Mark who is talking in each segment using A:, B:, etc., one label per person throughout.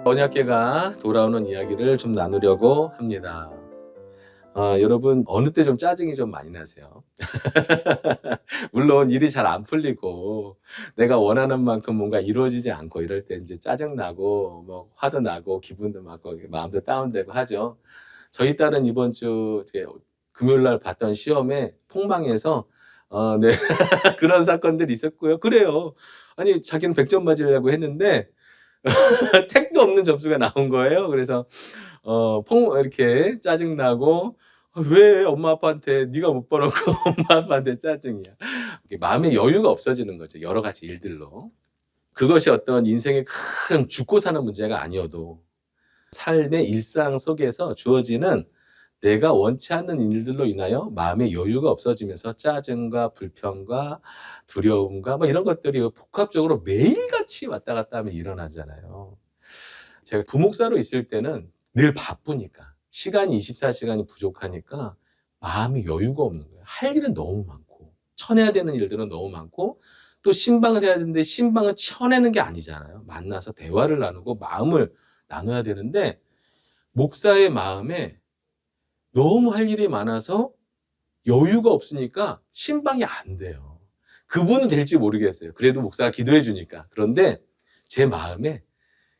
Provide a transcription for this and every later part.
A: 언약궤가 돌아오는 이야기를 좀 나누려고 합니다. 여러분 어느 때 좀 짜증이 좀 많이 나세요? 물론 일이 잘 안 풀리고 내가 원하는 만큼 뭔가 이루어지지 않고 이럴 때 이제 짜증 나고 뭐 화도 나고 기분도 나고 마음도 다운되고 하죠. 저희 딸은 이번 주 이제 금요일 날 봤던 시험에 폭망해서 네 그런 사건들이 있었고요. 그래요. 아니 자기는 100점 맞으려고 했는데 택도 없는 점수가 나온 거예요. 그래서 이렇게 짜증 나고 왜 엄마 아빠한테 네가 못 벌었고 엄마 아빠한테 짜증이야. 이게 마음의 여유가 없어지는 거죠. 여러 가지 일들로. 그것이 어떤 인생의 큰 죽고 사는 문제가 아니어도 삶의 일상 속에서 주어지는 내가 원치 않는 일들로 인하여 마음의 여유가 없어지면서 짜증과 불평과 두려움과 뭐 이런 것들이 복합적으로 매일같이 왔다 갔다 하면 일어나잖아요. 제가 부목사로 있을 때는 늘 바쁘니까 시간이 24시간이 부족하니까 마음의 여유가 없는 거예요. 할 일은 너무 많고 쳐내야 되는 일들은 너무 많고 또 신방을 해야 되는데 신방은 쳐내는 게 아니잖아요. 만나서 대화를 나누고 마음을 나눠야 되는데 목사의 마음에 너무 할 일이 많아서 여유가 없으니까 신방이 안 돼요. 그분은 될지 모르겠어요. 그래도 목사가 기도해 주니까. 그런데 제 마음에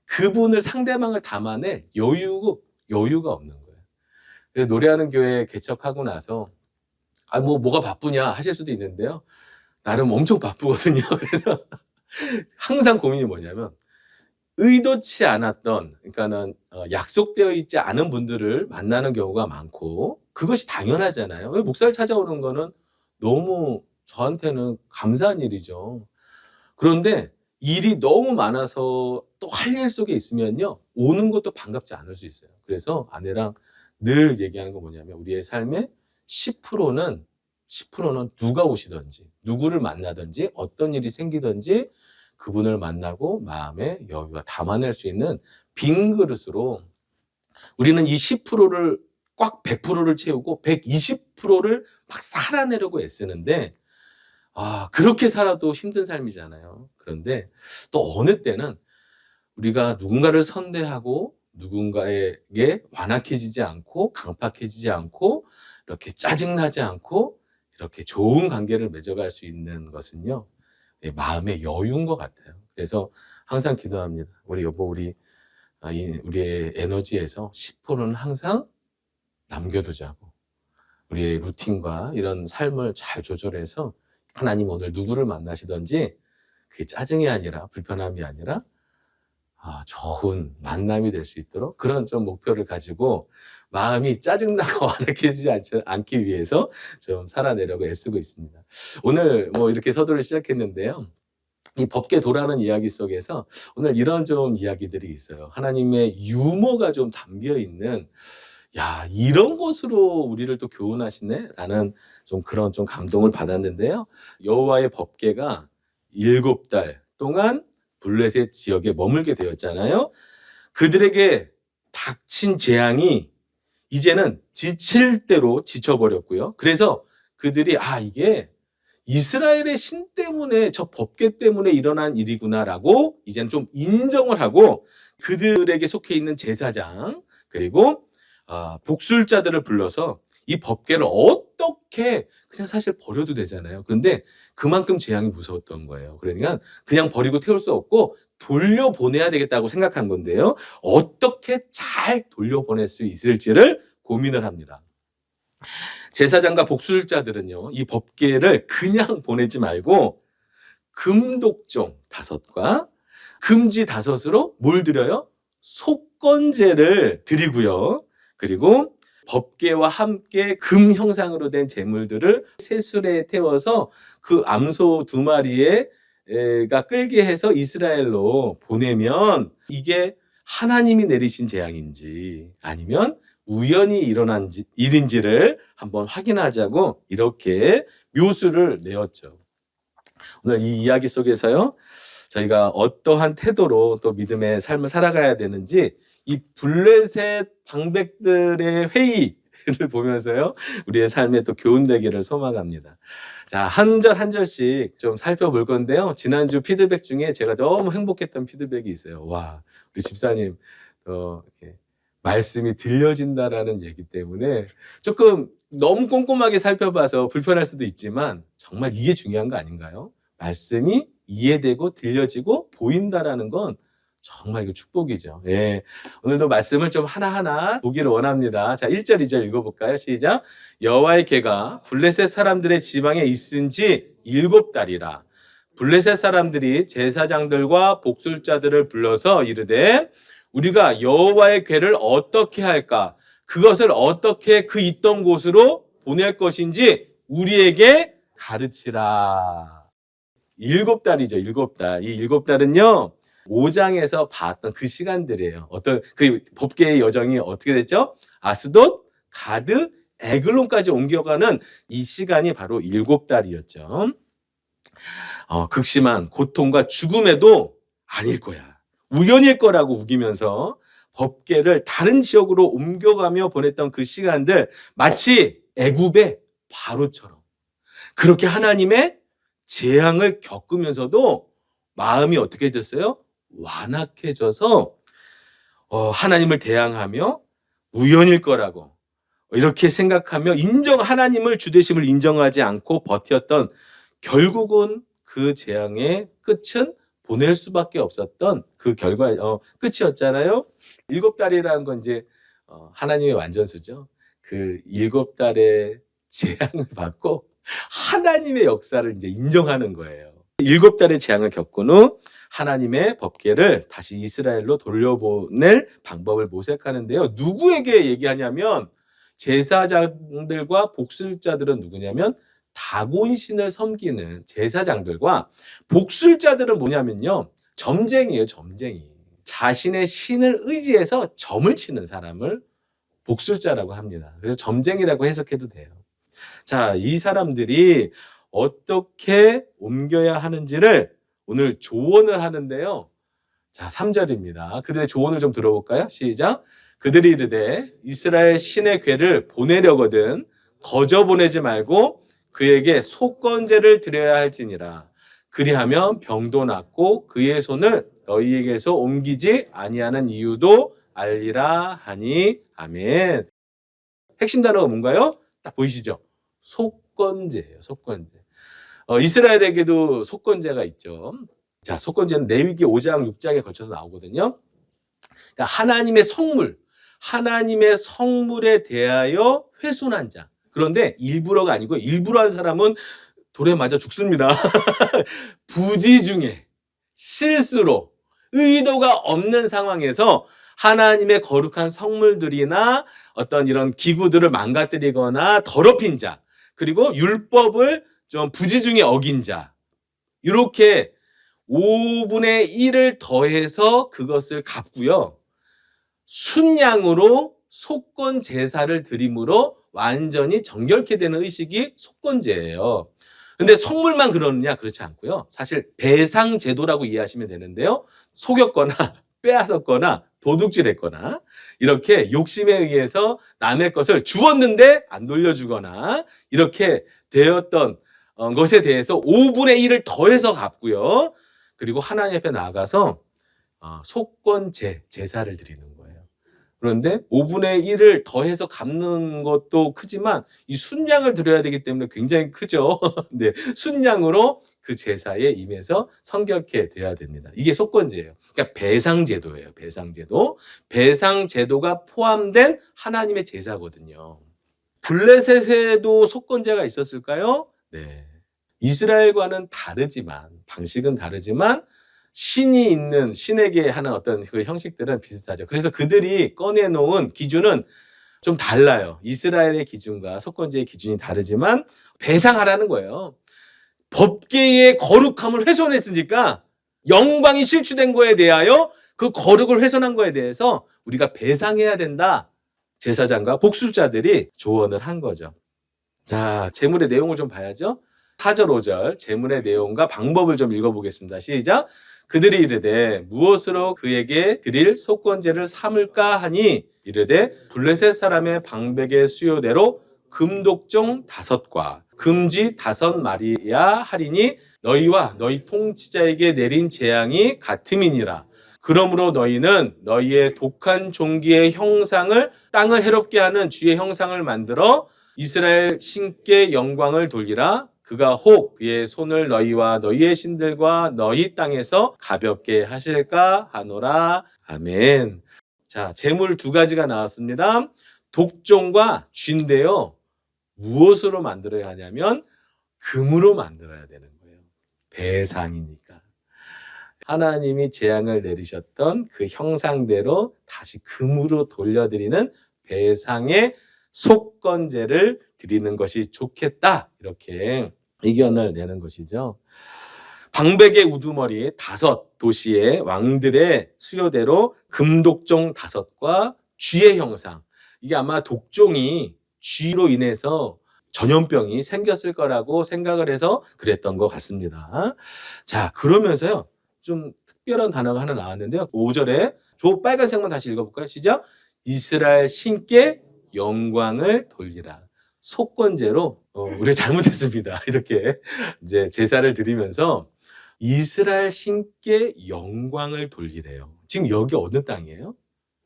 A: 그분을 상대방을 담아낼 여유가 없는 거예요. 그래서 노래하는 교회 개척하고 나서 뭐가 바쁘냐 하실 수도 있는데요. 나름 엄청 바쁘거든요. 그래서 항상 고민이 뭐냐면 의도치 않았던 그러니까는 약속되어 있지 않은 분들을 만나는 경우가 많고 그것이 당연하잖아요. 왜 목사를 찾아오는 거는 너무 저한테는 감사한 일이죠. 그런데 일이 너무 많아서 또 할 일 속에 있으면요. 오는 것도 반갑지 않을 수 있어요. 그래서 아내랑 늘 얘기하는 건 뭐냐면 우리의 삶의 10%는 누가 오시든지 누구를 만나든지 어떤 일이 생기든지 그분을 만나고 마음의 여유가 담아낼 수 있는 빈 그릇으로 우리는 이 10%를 꽉 100%를 채우고 120%를 막 살아내려고 애쓰는데 그렇게 살아도 힘든 삶이잖아요. 그런데 또 어느 때는 우리가 누군가를 선대하고 누군가에게 완악해지지 않고 강팍해지지 않고 이렇게 짜증나지 않고 이렇게 좋은 관계를 맺어갈 수 있는 것은요. 마음의 여유인 것 같아요. 그래서 항상 기도합니다. 우리 여보, 우리의 에너지에서 10%는 항상 남겨두자고. 우리의 루틴과 이런 삶을 잘 조절해서 하나님 오늘 누구를 만나시든지 그게 짜증이 아니라 불편함이 아니라 좋은 만남이 될 수 있도록 그런 좀 목표를 가지고 마음이 짜증나고 완악해지지 않기 위해서 좀 살아내려고 애쓰고 있습니다. 오늘 이렇게 서두를 시작했는데요. 이 법계 도라는 이야기 속에서 오늘 이런 좀 이야기들이 있어요. 하나님의 유머가 좀 담겨 있는 이런 것으로 우리를 또 교훈하시네? 라는 좀 그런 좀 감동을 받았는데요. 여호와의 법궤가 7달 동안 블레셋 지역에 머물게 되었잖아요. 그들에게 닥친 재앙이 이제는 지칠 대로 지쳐버렸고요. 그래서 그들이 이게 이스라엘의 신 때문에 저 법궤 때문에 일어난 일이구나라고 이제는 좀 인정을 하고 그들에게 속해 있는 제사장 그리고 복술자들을 불러서 이 법궤를 어떻게 그냥 사실 버려도 되잖아요. 그런데 그만큼 재앙이 무서웠던 거예요. 그러니까 그냥 버리고 태울 수 없고 돌려보내야 되겠다고 생각한 건데요. 어떻게 잘 돌려보낼 수 있을지를 고민을 합니다. 제사장과 복술자들은요. 이 법궤를 그냥 보내지 말고 금독종 5과 금지 5으로 뭘 드려요? 속건제를 드리고요. 그리고 법궤와 함께 금 형상으로 된 제물들을 쇠술에 태워서 그 암소 2마리가 끌게 해서 이스라엘로 보내면 이게 하나님이 내리신 재앙인지 아니면 우연히 일어난 일인지를 한번 확인하자고 이렇게 묘수를 내었죠. 오늘 이 이야기 속에서요. 저희가 어떠한 태도로 또 믿음의 삶을 살아가야 되는지 이 블레셋 방백들의 회의 보면서요, 우리의 삶에 또 교훈되기를 소망합니다. 자, 한 절 한 절씩 좀 살펴볼 건데요. 지난주 피드백 중에 제가 너무 행복했던 피드백이 있어요. 와, 우리 집사님, 이렇게 말씀이 들려진다라는 얘기 때문에 조금 너무 꼼꼼하게 살펴봐서 불편할 수도 있지만 정말 이게 중요한 거 아닌가요? 말씀이 이해되고 들려지고 보인다라는 건 정말 이거 축복이죠. 예. 오늘도 말씀을 좀 하나하나 보기를 원합니다. 자, 1절, 2절 읽어볼까요? 시작. 여호와의 궤가 블레셋 사람들의 지방에 있은 지 7달이라. 블레셋 사람들이 제사장들과 복술자들을 불러서 이르되 우리가 여호와의 궤를 어떻게 할까? 그것을 어떻게 그 있던 곳으로 보낼 것인지 우리에게 가르치라. 7달이죠, 7달. 이 7달은요, 5장에서 봤던 그 시간들이에요. 어떤, 그 법계의 여정이 어떻게 됐죠? 아스돗, 가드, 에글론까지 옮겨가는 이 시간이 바로 7달이었죠. 극심한 고통과 죽음에도 아닐 거야, 우연일 거라고 우기면서 법계를 다른 지역으로 옮겨가며 보냈던 그 시간들, 마치 애굽의 바로처럼 그렇게 하나님의 재앙을 겪으면서도 마음이 어떻게 됐어요? 완악해져서 하나님을 대항하며 우연일 거라고 이렇게 생각하며 하나님을 주되심을 인정하지 않고 버텼던, 결국은 그 재앙의 끝은 보낼 수밖에 없었던 그 결과 끝이었잖아요. 7달이라는 건 이제 하나님의 완전수죠. 그 7달의 재앙을 받고 하나님의 역사를 이제 인정하는 거예요. 7달의 재앙을 겪은 후 하나님의 법궤를 다시 이스라엘로 돌려보낼 방법을 모색하는데요. 누구에게 얘기하냐면 제사장들과 복술자들은 누구냐면 다곤신을 섬기는 제사장들과, 복술자들은 뭐냐면요, 점쟁이에요, 점쟁이. 자신의 신을 의지해서 점을 치는 사람을 복술자라고 합니다. 그래서 점쟁이라고 해석해도 돼요. 자, 이 사람들이 어떻게 옮겨야 하는지를 오늘 조언을 하는데요. 자, 3절입니다. 그들의 조언을 좀 들어볼까요? 시작. 그들이 이르되 이스라엘 신의 궤를 보내려거든 거저 보내지 말고 그에게 속건제를 드려야 할지니라. 그리하면 병도 낫고 그의 손을 너희에게서 옮기지 아니하는 이유도 알리라 하니. 아멘. 핵심 단어가 뭔가요? 딱 보이시죠? 속건제예요, 속건제. 이스라엘에게도 속건제가 있죠. 자, 속건제는 레위기 5장, 6장에 걸쳐서 나오거든요. 그러니까 하나님의 성물에 대하여 훼손한 자. 그런데 일부러가 아니고, 일부러 한 사람은 돌에 맞아 죽습니다. 부지 중에 실수로 의도가 없는 상황에서 하나님의 거룩한 성물들이나 어떤 이런 기구들을 망가뜨리거나 더럽힌 자, 그리고 율법을 좀 부지 중에 어긴 자, 이렇게 5분의 1을 더해서 그것을 갚고요, 순양으로 속건 제사를 드림으로 완전히 정결케 되는 의식이 속건제예요. 근데 성물만 그러느냐? 그렇지 않고요. 사실 배상 제도라고 이해하시면 되는데요. 속였거나 빼앗았거나 도둑질했거나 이렇게 욕심에 의해서 남의 것을 주었는데 안 돌려주거나 이렇게 되었던 것에 대해서 5분의 1을 더해서 갚고요. 그리고 하나님 앞에 나아가서 속건제, 제사를 드리는 거예요. 그런데 5분의 1을 더해서 갚는 것도 크지만 이 순양을 드려야 되기 때문에 굉장히 크죠. 네, 순양으로 그 제사에 임해서 성결케 돼야 됩니다. 이게 속건제예요. 그러니까 배상제도예요. 배상제도. 배상제도가 포함된 하나님의 제사거든요. 블레셋에도 속건제가 있었을까요? 네. 이스라엘과는 다르지만, 방식은 다르지만 신이 있는, 신에게 하는 어떤 그 형식들은 비슷하죠. 그래서 그들이 꺼내놓은 기준은 좀 달라요. 이스라엘의 기준과 속건제의 기준이 다르지만 배상하라는 거예요. 법계의 거룩함을 훼손했으니까 영광이 실추된 거에 대하여, 그 거룩을 훼손한 거에 대해서 우리가 배상해야 된다. 제사장과 복술자들이 조언을 한 거죠. 자, 제물의 내용을 좀 봐야죠. 4절 5절 제문의 내용과 방법을 좀 읽어보겠습니다. 시작. 그들이 이르되 무엇으로 그에게 드릴 속건제를 삼을까 하니 이르되 블레셋 사람의 방백의 수요대로 금독종 5과 금쥐 5마리야 하리니 너희와 너희 통치자에게 내린 재앙이 같음이니라. 그러므로 너희는 너희의 독한 종기의 형상을 땅을 해롭게 하는 주의 형상을 만들어 이스라엘 신께 영광을 돌리라. 그가 혹 그의 손을 너희와 너희의 신들과 너희 땅에서 가볍게 하실까 하노라. 아멘. 자, 제물 2가지가 나왔습니다. 독종과 쥐인데요. 무엇으로 만들어야 하냐면 금으로 만들어야 되는 거예요. 배상이니까. 하나님이 재앙을 내리셨던 그 형상대로 다시 금으로 돌려드리는 배상의 속건제를 드리는 것이 좋겠다. 이렇게 의견을 내는 것이죠. 방백의 우두머리 5 도시의 왕들의 수요대로 금독종 5과 쥐의 형상. 이게 아마 독종이 쥐로 인해서 전염병이 생겼을 거라고 생각을 해서 그랬던 것 같습니다. 자, 그러면서요. 좀 특별한 단어가 하나 나왔는데요. 5절에 저 빨간색만 다시 읽어볼까요? 시작. 이스라엘 신께 영광을 돌리라. 속건제로 우리 잘못했습니다. 이렇게 이제 제사를 드리면서 이스라엘 신께 영광을 돌리래요. 지금 여기 어느 땅이에요?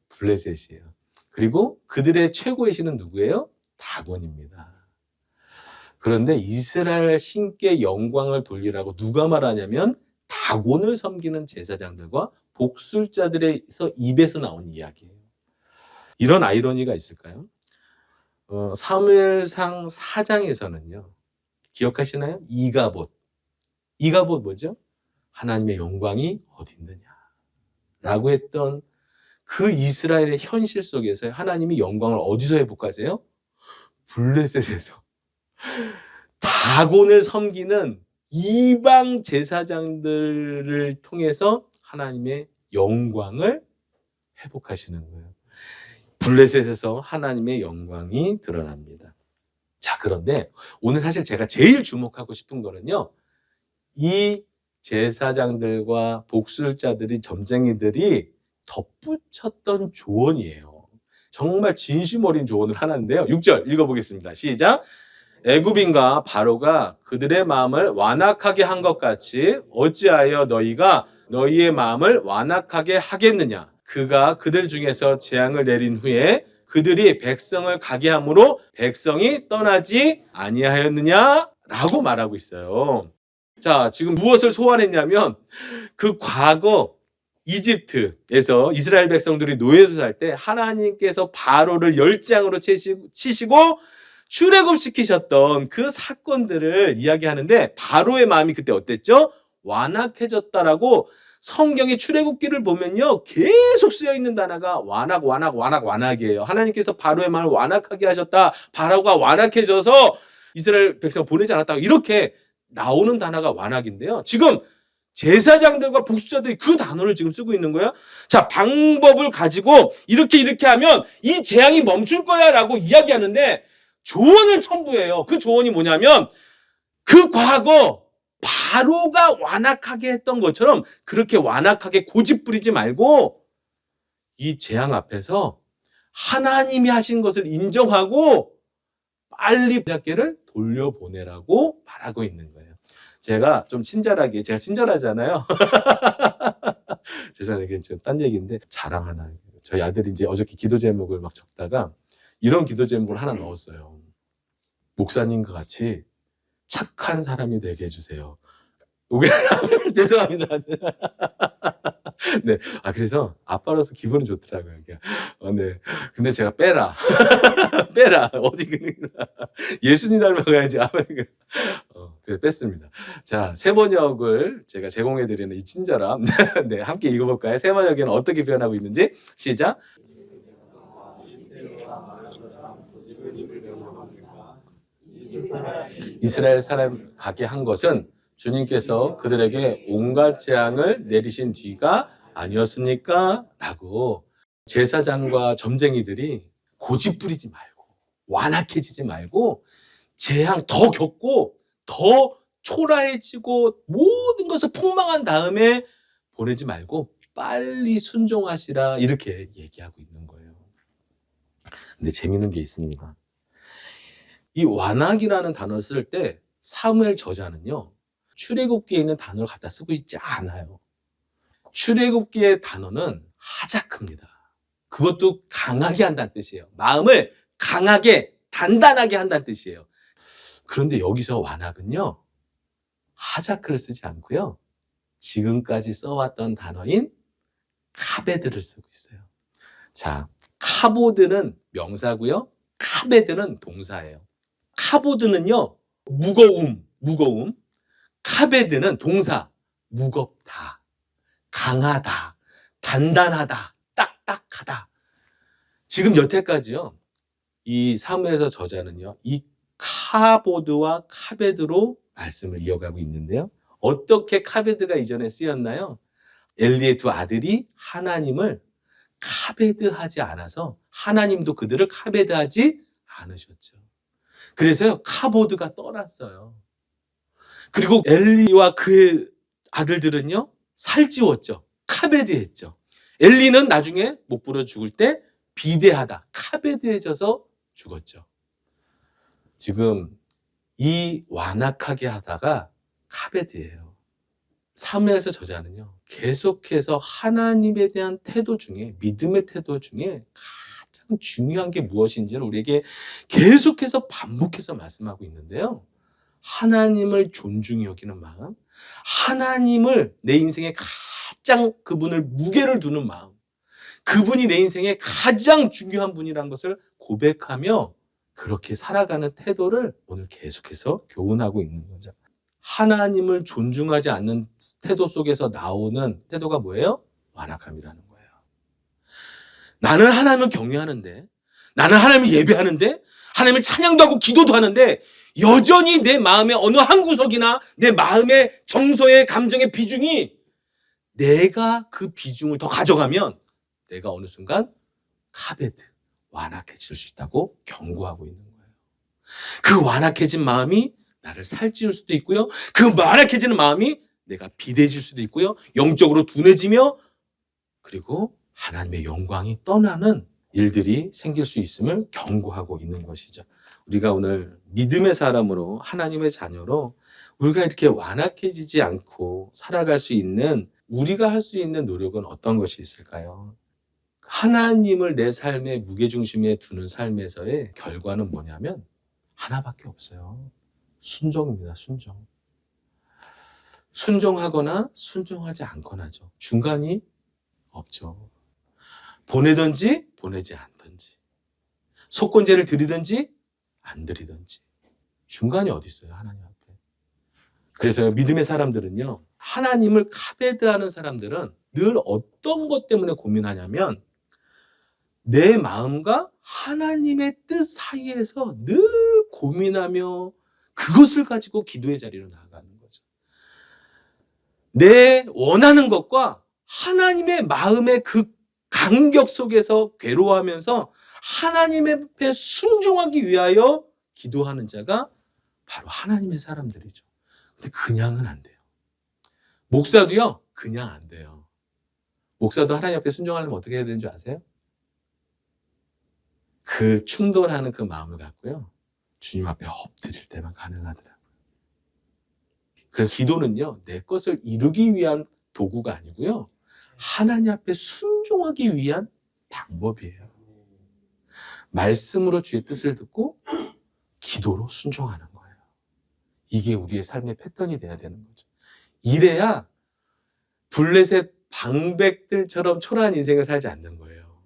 A: 블레셋이에요. 그리고 그들의 최고의 신은 누구예요? 다곤입니다. 그런데 이스라엘 신께 영광을 돌리라고 누가 말하냐면 다곤을 섬기는 제사장들과 복술자들에서 입에서 나온 이야기예요. 이런 아이러니가 있을까요? 사무엘상 4장에서는요. 기억하시나요? 이가봇. 이가봇 뭐죠? 하나님의 영광이 어디 있느냐 라고 했던 그 이스라엘의 현실 속에서 하나님이 영광을 어디서 회복하세요? 블레셋에서. 다곤을 섬기는 이방 제사장들을 통해서 하나님의 영광을 회복하시는 거예요. 블레셋에서 하나님의 영광이 드러납니다. 자, 그런데 오늘 사실 제가 제일 주목하고 싶은 거는요. 이 제사장들과 복술자들이 점쟁이들이 덧붙였던 조언이에요. 정말 진심 어린 조언을 하는데요. 6절 읽어보겠습니다. 시작. 애굽인과 바로가 그들의 마음을 완악하게 한 것 같이 어찌하여 너희가 너희의 마음을 완악하게 하겠느냐. 그가 그들 중에서 재앙을 내린 후에 그들이 백성을 가게 함으로 백성이 떠나지 아니하였느냐 라고 말하고 있어요. 자, 지금 무엇을 소환했냐면 그 과거 이집트에서 이스라엘 백성들이 노예로 살 때 하나님께서 바로를 열장으로 치시고 출애굽시키셨던 그 사건들을 이야기하는데 바로의 마음이 그때 어땠죠? 완악해졌다라고 성경의 출애굽기를 보면요. 계속 쓰여있는 단어가 완악이에요. 하나님께서 바로의 마음을 완악하게 하셨다. 바로가 완악해져서 이스라엘 백성 보내지 않았다. 이렇게 나오는 단어가 완악인데요. 지금 제사장들과 복수자들이 그 단어를 지금 쓰고 있는 거예요. 자, 방법을 가지고 이렇게 하면 이 재앙이 멈출 거야 라고 이야기하는데 조언을 첨부해요. 그 조언이 뭐냐면 그 과거 바로가 완악하게 했던 것처럼 그렇게 완악하게 고집 부리지 말고 이 재앙 앞에서 하나님이 하신 것을 인정하고 빨리 약계를 돌려보내라고 말하고 있는 거예요. 제가 좀 친절하게, 제가 친절하잖아요. 죄송해요. 좀 딴 얘기인데 자랑 하나. 저희 아들이 이제 어저께 기도 제목을 막 적다가 이런 기도 제목을 하나 넣었어요. 목사님과 같이 착한 사람이 되게 해주세요. 죄송합니다. 네. 그래서 아빠로서 기분은 좋더라고요. 네. 근데 제가 빼라. 어디, 예수님 닮아가야지. 그래서 뺐습니다. 자, 세번역을 제가 제공해드리는 이 친절함. 네. 함께 읽어볼까요? 세번역에는 어떻게 표현하고 있는지. 시작. 이스라엘 사람 가게 한 것은 주님께서 그들에게 온갖 재앙을 내리신 뒤가 아니었습니까? 라고 제사장과 점쟁이들이 고집 부리지 말고 완악해지지 말고 재앙 더 겪고 더 초라해지고 모든 것을 폭망한 다음에 보내지 말고 빨리 순종하시라 이렇게 얘기하고 있는 거예요. 근데 재미있는 게 있습니다. 이 완악이라는 단어를 쓸 때 사무엘 저자는요, 출애굽기에 있는 단어를 갖다 쓰고 있지 않아요. 출애굽기의 단어는 하자크입니다. 그것도 강하게 한다는 뜻이에요. 마음을 강하게 단단하게 한다는 뜻이에요. 그런데 여기서 완악은요, 하자크를 쓰지 않고요, 지금까지 써왔던 단어인 카베드를 쓰고 있어요. 자, 카보드는 명사고요, 카베드는 동사예요. 카보드는요, 무거움. 카베드는 동사, 무겁다, 강하다, 단단하다, 딱딱하다. 지금 여태까지요, 이 사무엘서 저자는요, 이 카보드와 카베드로 말씀을 이어가고 있는데요. 어떻게 카베드가 이전에 쓰였나요? 엘리의 두 아들이 하나님을 카베드하지 않아서 하나님도 그들을 카베드하지 않으셨죠. 그래서요, 카보드가 떠났어요. 그리고 엘리와 그의 아들들은요, 살찌웠죠. 카베드했죠. 엘리는 나중에 못 부려 죽을 때 비대하다, 카베드해져서 죽었죠. 지금 이 완악하게 하다가 카베드예요. 사무엘서 저자는요, 계속해서 하나님에 대한 태도 중에, 믿음의 태도 중에 가장 중요한 게 무엇인지를 우리에게 계속해서 반복해서 말씀하고 있는데요. 하나님을 존중히 여기는 마음, 하나님을 내 인생에 가장 그분을 무게를 두는 마음, 그분이 내 인생에 가장 중요한 분이라는 것을 고백하며 그렇게 살아가는 태도를 오늘 계속해서 교훈하고 있는 거죠. 하나님을 존중하지 않는 태도 속에서 나오는 태도가 뭐예요? 완악함이라는 거예요. 나는 하나님을 경외하는데, 나는 하나님을 예배하는데, 하나님을 찬양도 하고 기도도 하는데 여전히 내 마음의 어느 한 구석이나 내 마음의 정서의 감정의 비중이 내가 그 비중을 더 가져가면 내가 어느 순간 카베드, 완악해질 수 있다고 경고하고 있는 거예요. 그 완악해진 마음이 나를 살찌울 수도 있고요. 그 완악해지는 마음이 내가 비대해질 수도 있고요. 영적으로 둔해지며 그리고 하나님의 영광이 떠나는 일들이 생길 수 있음을 경고하고 있는 것이죠. 우리가 오늘 믿음의 사람으로 하나님의 자녀로 우리가 이렇게 완악해지지 않고 살아갈 수 있는 우리가 할 수 있는 노력은 어떤 것이 있을까요? 하나님을 내 삶의 무게중심에 두는 삶에서의 결과는 뭐냐면 하나밖에 없어요. 순종입니다. 순종. 순종하거나 순종하지 않거나죠. 중간이 없죠. 보내든지 보내지 않든지, 속건제를 드리든지 안 드리든지, 중간이 어디 있어요, 하나님 앞에. 그래서 믿음의 사람들은요, 하나님을 카베드하는 사람들은 늘 어떤 것 때문에 고민하냐면 내 마음과 하나님의 뜻 사이에서 늘 고민하며 그것을 가지고 기도의 자리로 나아가는 거죠. 내 원하는 것과 하나님의 마음의 그 간격 속에서 괴로워하면서 하나님 앞에 순종하기 위하여 기도하는 자가 바로 하나님의 사람들이죠. 근데 그냥은 안 돼요. 목사도요, 그냥 안 돼요. 목사도 하나님 앞에 순종하려면 어떻게 해야 되는 줄 아세요? 그 충돌하는 그 마음을 갖고요, 주님 앞에 엎드릴 때만 가능하더라고요. 그래서 기도는요, 내 것을 이루기 위한 도구가 아니고요, 하나님 앞에 순종하기 위한 방법이에요. 말씀으로 주의 뜻을 듣고 기도로 순종하는 거예요. 이게 우리의 삶의 패턴이 돼야 되는 거죠. 이래야 블레셋 방백들처럼 초라한 인생을 살지 않는 거예요.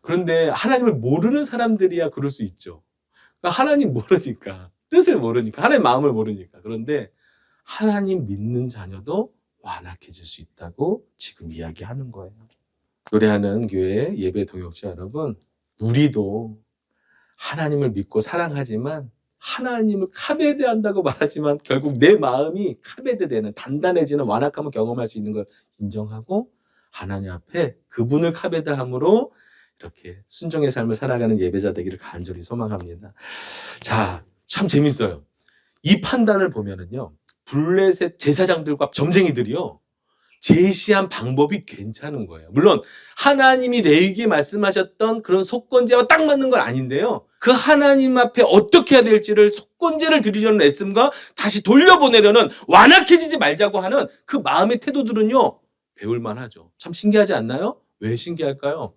A: 그런데 하나님을 모르는 사람들이야 그럴 수 있죠. 그러니까 하나님 모르니까, 뜻을 모르니까, 하나님 마음을 모르니까. 그런데 하나님 믿는 자녀도 완악해질 수 있다고 지금 이야기하는 거예요. 노래하는 교회 예배 동역자 여러분, 우리도 하나님을 믿고 사랑하지만 하나님을 카베드한다고 말하지만 결국 내 마음이 카베드되는, 단단해지는 완악함을 경험할 수 있는 걸 인정하고 하나님 앞에 그분을 카베드함으로 이렇게 순종의 삶을 살아가는 예배자 되기를 간절히 소망합니다. 자, 참 재밌어요. 이 판단을 보면은요, 블레셋 제사장들과 점쟁이들이요, 제시한 방법이 괜찮은 거예요. 물론 하나님이 레위기에 말씀하셨던 그런 속건제와 딱 맞는 건 아닌데요. 그 하나님 앞에 어떻게 해야 될지를 속건제를 드리려는 애씀과 다시 돌려보내려는, 완악해지지 말자고 하는 그 마음의 태도들은요, 배울만 하죠. 참 신기하지 않나요? 왜 신기할까요?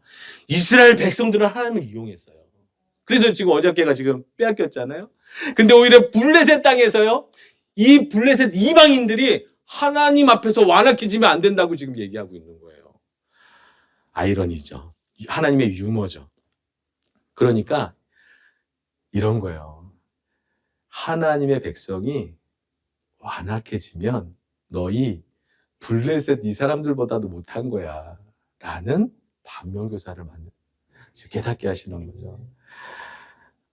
A: 이스라엘 백성들은 하나님을 이용했어요. 그래서 지금 어저께가 지금 빼앗겼잖아요. 근데 오히려 블레셋 땅에서요, 이 블레셋 이방인들이 하나님 앞에서 완악해지면 안 된다고 지금 얘기하고 있는 거예요. 아이러니죠. 하나님의 유머죠. 그러니까 이런 거예요. 하나님의 백성이 완악해지면 너희 블레셋 이 사람들보다도 못한 거야 라는 반면교사를 깨닫게 하시는 거죠.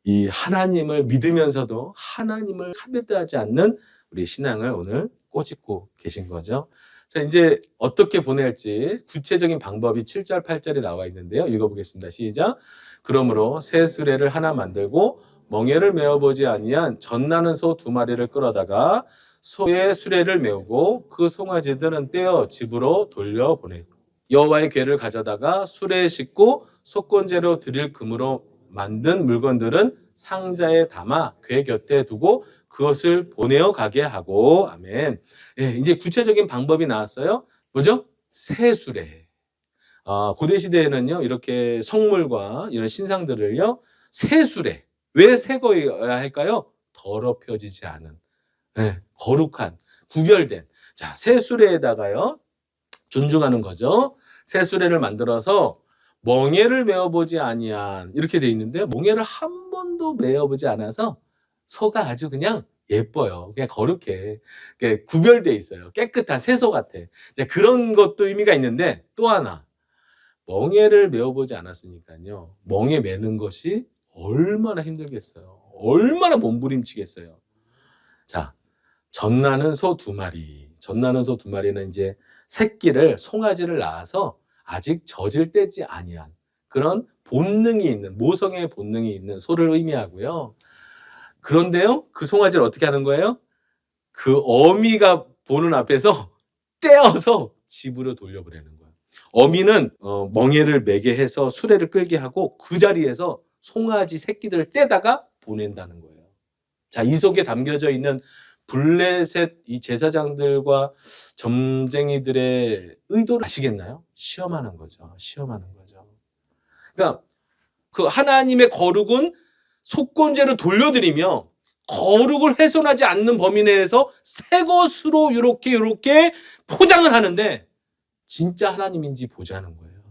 A: 이 하나님을 믿으면서도 하나님을 카베드하지 않는 우리 신앙을 오늘 꼬집고 계신 거죠. 자, 이제 어떻게 보낼지 구체적인 방법이 7절, 8절에 나와 있는데요. 읽어보겠습니다. 시작. 그러므로 새 수레를 하나 만들고 멍에를 메어보지 아니한 젖나는 소 2마리를 끌어다가 소의 수레를 메우고 그 송아지들은 떼어 집으로 돌려보내고 여호와의 궤를 가져다가 수레에 싣고 속건제로 드릴 금으로 만든 물건들은 상자에 담아 궤 곁에 두고 그것을 보내어 가게 하고. 아멘. 예, 이제 구체적인 방법이 나왔어요. 뭐죠? 새 수레. 고대 시대에는요, 이렇게 성물과 이런 신상들을요, 새 수레. 왜 새 거여야 할까요? 더럽혀지지 않은, 예, 거룩한, 구별된. 자, 새 수레에다가요, 존중하는 거죠. 새 수레를 만들어서 멍에를 메어보지 아니한, 이렇게 돼 있는데, 멍에를 한 번도 메어보지 않아서 소가 아주 그냥 예뻐요. 그냥 거룩해. 구별돼 있어요. 깨끗한 새소 같아. 그런 것도 의미가 있는데, 또 하나, 멍에를 메어보지 않았으니까요, 멍에 매는 것이 얼마나 힘들겠어요. 얼마나 몸부림치겠어요. 자, 젖나는 소 2마리. 젖나는 소 2마리는 이제 새끼를, 송아지를 낳아서 아직 젖을 떼지 아니한 그런 본능이 있는, 모성의 본능이 있는 소를 의미하고요. 그런데요, 그 송아지를 어떻게 하는 거예요? 그 어미가 보는 앞에서 떼어서 집으로 돌려보내는 거예요. 어미는 멍에를 매게 해서 수레를 끌게 하고 그 자리에서 송아지 새끼들을 떼다가 보낸다는 거예요. 자, 이 속에 담겨져 있는 블레셋 이 제사장들과 점쟁이들의 의도를 아시겠나요? 시험하는 거죠. 시험하는 거죠. 그러니까 그 하나님의 거룩은 속건제로 돌려드리며 거룩을 훼손하지 않는 범위 내에서 새 것으로 이렇게 포장을 하는데 진짜 하나님인지 보자는 거예요.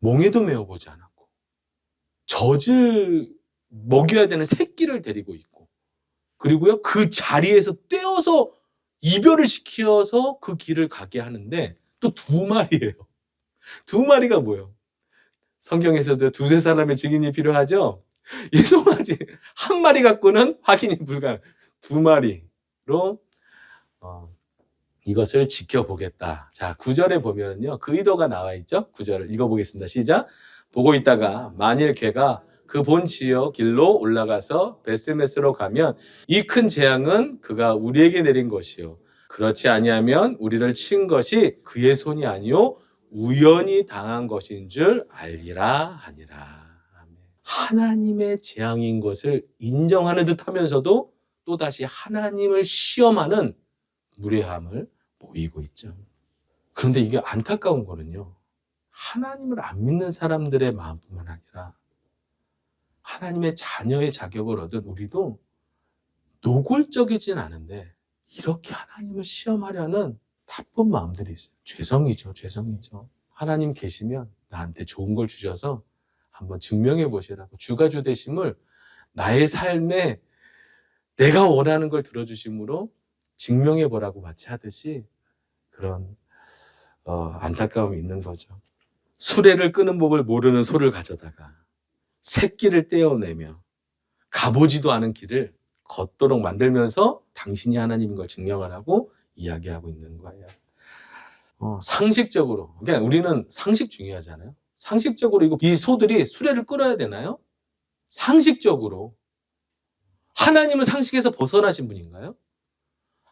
A: 멍에도 메어보지 않았고 젖을 먹여야 되는 새끼를 데리고 있고, 그리고요, 그 자리에서 떼어서 이별을 시켜서 그 길을 가게 하는데 또 2마리예요. 2마리가 뭐예요? 성경에서도 2-3사람의 증인이 필요하죠? 이 송아지 1마리 갖고는 확인이 불가능. 2마리로 이것을 지켜보겠다. 자, 9절에 보면은요, 그 의도가 나와 있죠? 9절을 읽어보겠습니다. 시작. 보고 있다가 만일 걔가 그 본 지역 길로 올라가서 베스메스로 가면 이 큰 재앙은 그가 우리에게 내린 것이요, 그렇지 아니하면 우리를 친 것이 그의 손이 아니요 우연히 당한 것인 줄 알리라 하니라. 하나님의 재앙인 것을 인정하는 듯 하면서도 또다시 하나님을 시험하는 무례함을 보이고 있죠. 그런데 이게 안타까운 거는요, 하나님을 안 믿는 사람들의 마음뿐만 아니라 하나님의 자녀의 자격을 얻은 우리도 노골적이진 않은데 이렇게 하나님을 시험하려는 나쁜 마음들이 있어요. 죄성이죠. 죄성이죠. 하나님 계시면 나한테 좋은 걸 주셔서 한번 증명해 보시라고, 주가 주 되심을 나의 삶에 내가 원하는 걸 들어주심으로 증명해 보라고 마치 하듯이 그런 안타까움이 있는 거죠. 수레를 끄는 법을 모르는 소를 가져다가 새끼를 떼어내며 가보지도 않은 길을 걷도록 만들면서 당신이 하나님인 걸 증명하라고 이야기하고 있는 거예요. 상식적으로, 그러니까 우리는 상식 중요하잖아요. 상식적으로 이 소들이 수레를 끌어야 되나요? 상식적으로 하나님은 상식에서 벗어나신 분인가요?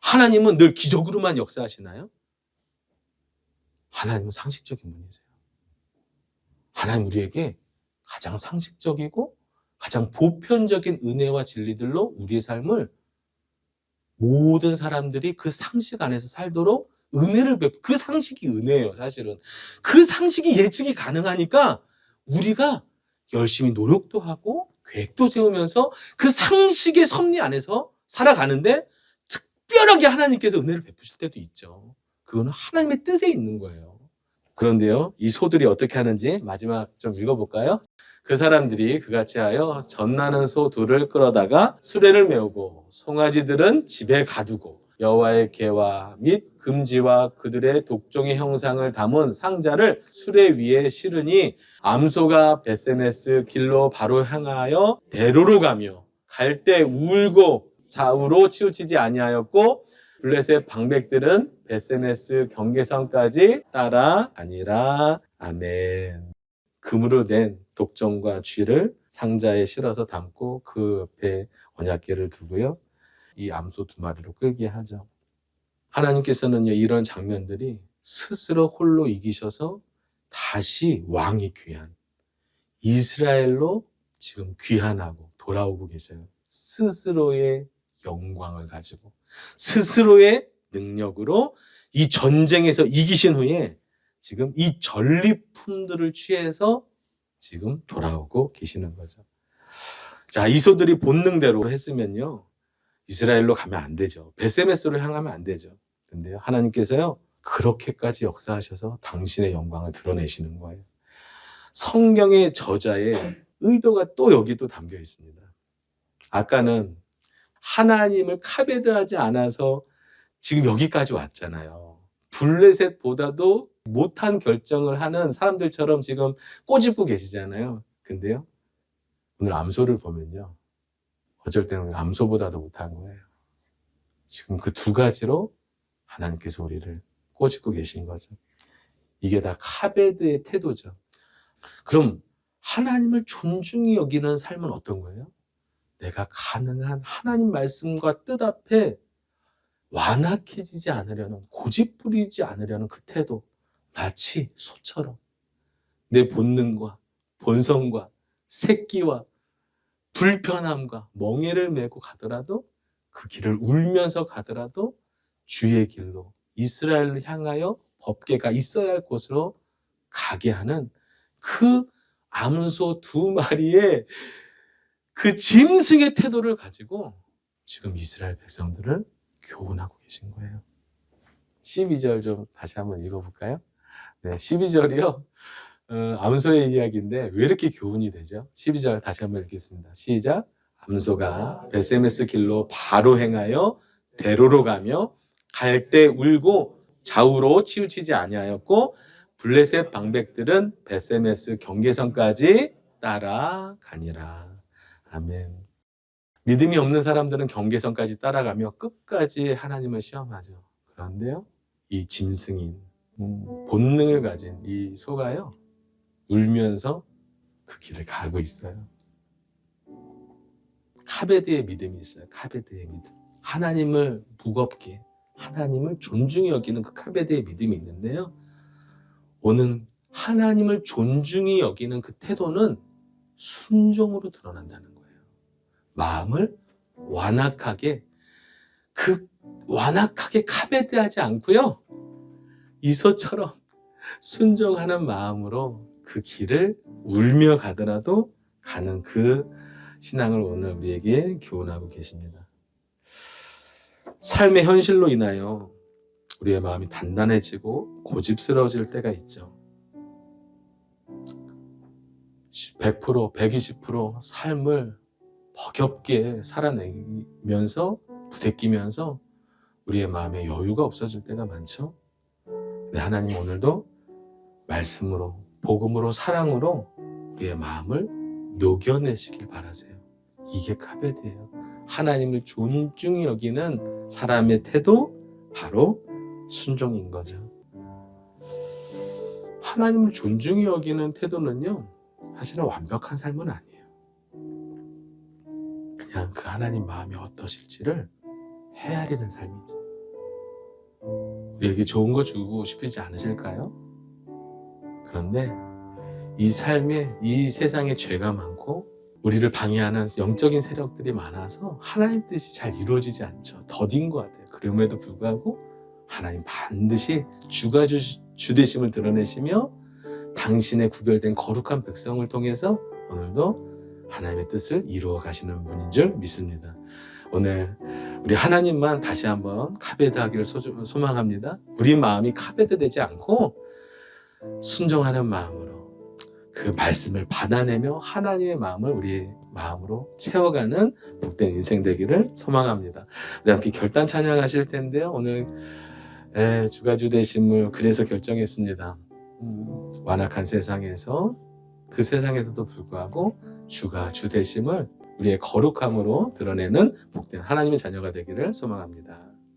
A: 하나님은 늘 기적으로만 역사하시나요? 하나님은 상식적인 분이세요. 하나님 우리에게 가장 상식적이고 가장 보편적인 은혜와 진리들로 우리의 삶을 모든 사람들이 그 상식 안에서 살도록 은혜를 그 상식이 은혜예요, 사실은. 그 상식이 예측이 가능하니까 우리가 열심히 노력도 하고 계획도 세우면서 그 상식의 섭리 안에서 살아가는데 특별하게 하나님께서 은혜를 베푸실 때도 있죠. 그거는 하나님의 뜻에 있는 거예요. 그런데요, 이 소들이 어떻게 하는지 마지막 좀 읽어볼까요? 그 사람들이 그같이 하여 젖나는 소 둘을 끌어다가 수레를 메우고 송아지들은 집에 가두고 여호와의 계와 및 금지와 그들의 독종의 형상을 담은 상자를 수레 위에 실으니 암소가 벳세메스 길로 바로 향하여 대로로 가며 갈 때 울고 좌우로 치우치지 아니하였고 블레셋 방백들은 벳세메스 경계선까지 따라가니라. 아멘. 금으로 낸 독종과 쥐를 상자에 실어서 담고 그 옆에 언약궤를 두고요, 이 암소 2마리로 끌게 하죠. 하나님께서는요, 이런 장면들이 스스로 홀로 이기셔서 다시 왕이 귀한 이스라엘로 지금 귀환하고 돌아오고 계세요. 스스로의 영광을 가지고 스스로의 능력으로 이 전쟁에서 이기신 후에 지금 이 전리품들을 취해서 지금 돌아오고 계시는 거죠. 자, 이 소들이 본능대로 했으면요, 이스라엘로 가면 안 되죠. 벳세메스로 향하면 안 되죠. 근데요, 하나님께서요, 그렇게까지 역사하셔서 당신의 영광을 드러내시는 거예요. 성경의 저자의 의도가 또 여기 또 담겨 있습니다. 아까는 하나님을 카베드하지 않아서 지금 여기까지 왔잖아요. 블레셋보다도 못한 결정을 하는 사람들처럼 지금 꼬집고 계시잖아요. 근데요, 오늘 암소를 보면요, 어쩔 때는 암소보다도 못한 거예요. 지금 그 2가지로 하나님께서 우리를 꼬집고 계신 거죠. 이게 다 카베드의 태도죠. 그럼 하나님을 존중히 여기는 삶은 어떤 거예요? 내가 가능한 하나님 말씀과 뜻 앞에 완악해지지 않으려는, 고집부리지 않으려는 그 태도. 마치 소처럼 내 본능과 본성과 새끼와 불편함과 멍에를 메고 가더라도 그 길을 울면서 가더라도 주의 길로 이스라엘을 향하여 법궤가 있어야 할 곳으로 가게 하는 그 암소 2마리의 그 짐승의 태도를 가지고 지금 이스라엘 백성들을 교훈하고 계신 거예요. 12절 좀 다시 한번 읽어볼까요? 네, 12절이요. 암소의 이야기인데 왜 이렇게 교훈이 되죠? 12절 다시 한번 읽겠습니다. 시작. 암소가 벳세메스 길로 바로 행하여 대로로 가며 갈 때 울고 좌우로 치우치지 아니하였고 블레셋 방백들은 벳세메스 경계선까지 따라가니라. 아멘. 믿음이 없는 사람들은 경계선까지 따라가며 끝까지 하나님을 시험하죠. 그런데요, 이 짐승인 본능을 가진 이 소가요, 울면서 그 길을 가고 있어요. 카베드의 믿음이 있어요. 카베드의 믿음. 하나님을 무겁게, 하나님을 존중히 여기는 그 카베드의 믿음이 있는데요, 오늘 하나님을 존중히 여기는 그 태도는 순종으로 드러난다는 거예요. 마음을 완악하게, 완악하게 카베드하지 않고요, 이소처럼 순종하는 마음으로 그 길을 울며 가더라도 가는 그 신앙을 오늘 우리에게 교훈하고 계십니다. 삶의 현실로 인하여 우리의 마음이 단단해지고 고집스러워질 때가 있죠. 100%, 120% 삶을 버겁게 살아내면서 부대끼면서 우리의 마음에 여유가 없어질 때가 많죠. 근데 하나님 오늘도 말씀으로, 복음으로, 사랑으로 우리의 마음을 녹여내시길 바라세요. 이게 카베드예요. 하나님을 존중히 여기는 사람의 태도, 바로 순종인 거죠. 하나님을 존중히 여기는 태도는요, 사실은 완벽한 삶은 아니에요. 그냥 그 하나님 마음이 어떠실지를 헤아리는 삶이죠. 우리에게 좋은 거 주고 싶지 않으실까요? 그런데 이 삶에, 이 세상에 죄가 많고 우리를 방해하는 영적인 세력들이 많아서 하나님 뜻이 잘 이루어지지 않죠. 더딘 것 같아요. 그럼에도 불구하고 하나님 반드시 주가 주되심을 드러내시며 당신의 구별된 거룩한 백성을 통해서 오늘도 하나님의 뜻을 이루어 가시는 분인 줄 믿습니다. 오늘 우리 하나님만 다시 한번 카베드 하기를 소망합니다. 우리 마음이 카베드 되지 않고 순종하는 마음으로 그 말씀을 받아내며 하나님의 마음을 우리의 마음으로 채워가는 복된 인생 되기를 소망합니다. 우리 함께 결단 찬양하실 텐데요. 오늘 주가 주 되심을 그래서 결정했습니다. 완악한 세상에서 그 세상에서도 불구하고 주가 주 되심을 우리의 거룩함으로 드러내는 복된 하나님의 자녀가 되기를 소망합니다.